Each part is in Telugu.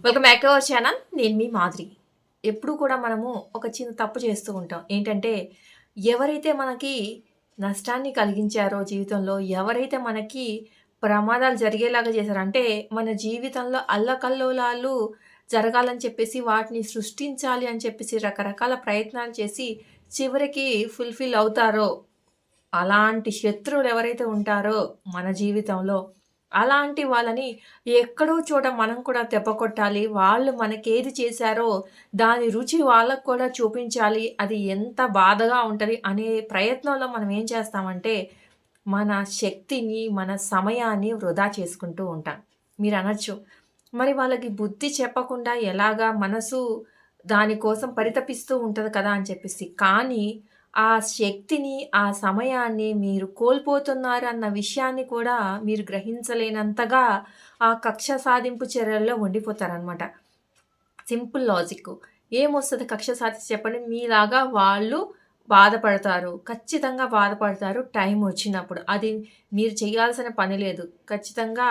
Welcome back to our channel. నేను మీ మాధురి. ఎప్పుడు కూడా మనము ఒక చిన్న తప్పు చేస్తూ ఉంటాం. ఏంటంటే, ఎవరైతే మనకి నష్టాన్ని కలిగించారో జీవితంలో, ఎవరైతే మనకి ప్రమాదాలు జరిగేలాగా చేశారో, అంటే మన జీవితంలో అల్లకల్లోలాలు జరగాలని చెప్పేసి, వాటిని సృష్టించాలి అని చెప్పేసి రకరకాల ప్రయత్నాలు చేసి, చివరికి ఫుల్‌ఫిల్ అవుతారో, అలాంటి శత్రువులు ఎవరైతే ఉంటారో మన జీవితంలో, అలాంటి వాళ్ళని ఎక్కడో చోట మనం కూడా దెబ్బ కొట్టాలి. వాళ్ళు మనకేది చేశారో దాని రుచి వాళ్ళకి కూడా చూపించాలి. అది ఎంత బాధగా ఉంటది అనే ప్రయత్నంలో మనం ఏం చేస్తామంటే, మన శక్తిని, మన సమయాన్ని వృధా చేసుకుంటూ ఉంటాం. మీరనొచ్చు, మరి వాళ్ళకి బుద్ధి చెప్పకుండా ఎలాగా మనసు దానికోసం పరితపిస్తూ ఉంటది కదా అని చెప్పేసి. కానీ ఆ శక్తిని, ఆ సమయాన్ని మీరు కోల్పోతున్నారన్న విషయాన్ని కూడా మీరు గ్రహించలేనంతగా ఆ కక్ష సాధింపు చర్యల్లో ఉండిపోతారనమాట. Simple logic. ఏమొస్తది కక్ష సాధించి చెప్పండి? మీలాగా వాళ్ళు బాధపడతారు. ఖచ్చితంగా బాధపడతారు టైమొచ్చినప్పుడు. అది మీరు చేయాల్సిన పని లేదు. ఖచ్చితంగా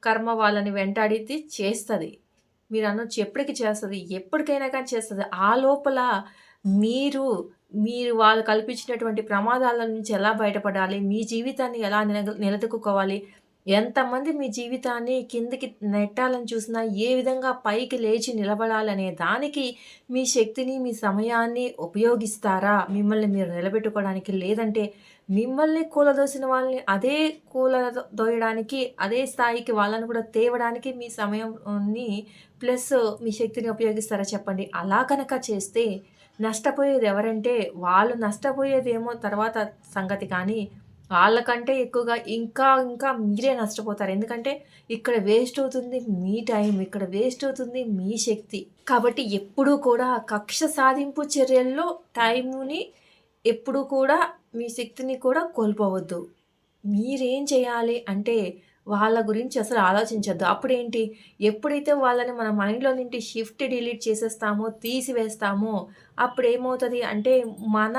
కర్మ వాళ్ళని వెంటాడిద్ది, చేస్తది. మీరనొచ్చు ఎప్పటికి చేస్తది? ఎప్పటికైనా కానీ చేస్తది. ఆ లోపల మీరు, మీరు వాళ్ళు కల్పించినటువంటి ప్రమాదాల నుంచి ఎలా బయటపడాలి? మీ జీవితాన్ని ఎలా నిలదొక్కుకోవాలి? ఎంతమంది మీ జీవితాన్ని కిందకి నెట్టాలని చూసినా, ఏ విధంగా పైకి లేచి నిలబడాలనే దానికి మీ శక్తిని, మీ సమయాన్ని ఉపయోగిస్తారా? మిమ్మల్ని మీరు నిలబెట్టుకోవడానికి. లేదంటే మిమ్మల్ని కూలదోసిన వాళ్ళని అదే కూలదోయడానికి, అదే స్థాయికి వాళ్ళని కూడా తేవడానికి మీ సమయంని ప్లస్ మీ శక్తిని ఉపయోగిస్తారా చెప్పండి? అలా కనుక చేస్తే నష్టపోయేది ఎవరంటే, వాళ్ళు నష్టపోయేదేమో తర్వాత సంగతి కానీ, వాళ్ళకంటే ఎక్కువగా ఇంకా మీరే నష్టపోతారు. ఎందుకంటే, ఇక్కడ వేస్ట్ అవుతుంది మీ టైం, ఇక్కడ వేస్ట్ అవుతుంది మీ శక్తి. కాబట్టి ఎప్పుడూ కూడా కక్ష సాధింపు చర్యల్లో టైముని ఎప్పుడూ కూడా మీ శక్తిని కూడా కోల్పోవద్దు. మీరేం చేయాలి అంటే, వాళ్ళ గురించి అసలు ఆలోచించొద్దు. అప్పుడేంటి, ఎప్పుడైతే వాళ్ళని మన మైండ్‌లో నుండి షిఫ్ట్ డిలీట్ చేసేస్తామో, తీసివేస్తామో, అప్పుడేమవుతది అంటే, మన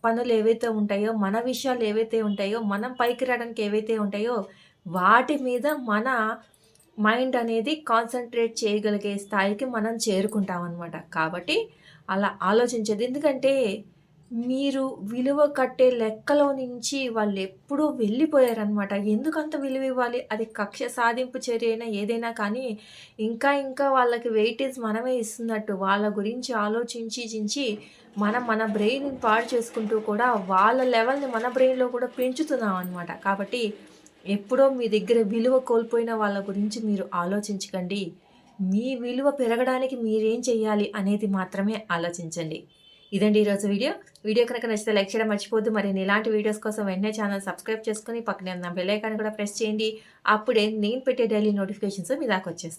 పనులేవైతే ఉంటాయో, మన విషయాలేవైతే ఉంటాయో, మనం పైకి రావడానికి ఏవైతే ఉంటాయో, వాటి మీద మన మైండ్ అనేది కాన్సంట్రేట్ చేయగలిగే స్థాయికి మనం చేరుకుంటామనమాట. కాబట్టి అలా ఆలోచించొద్దు. ఎందుకంటే మీరు విలువ కట్టే లెక్కలో నుంచి వాళ్ళెప్పుడో వెళ్ళిపోయారనమాట. ఎందుకంత విలువివ్వాలి? అది కక్ష సాధింపు చర్య అయినా ఏదైనా కానీ, ఇంకా వాళ్ళకి వెయిటేజ్ మనమే ఇస్తున్నట్టు. వాళ్ళ గురించి ఆలోచించి చించి మనం మన బ్రెయిన్‌ని పాడు చేసుకుంటూ కూడా వాళ్ళ లెవెల్‌ని మన బ్రెయిన్‌లో కూడా పెంచుతున్నామనమాట. కాబట్టి ఎప్పుడో మీ దగ్గర విలువ కోల్పోయిన వాళ్ళ గురించి మీరు ఆలోచించకండి. మీ విలువ పెరగడానికి మీరేం చేయాలి అనేది మాత్రమే ఆలోచించండి. ఇదండి ఈరోజు వీడియో. వీడియో కనుక నచ్చితే లైక్ చేయడం మర్చిపోద్దు. మరిన్ని ఇలాంటి వీడియోస్ కోసం వెంటనే ఛానల్ సబ్స్క్రైబ్ చేసుకొని పక్కనే ఉన్న బెల్ ఐకాన్ కూడా ప్రెస్ చేయండి. అప్పుడే నేను పెట్టే డైలీ నోటిఫికేషన్స్ మీ దాకా వచ్చేస్తాయి.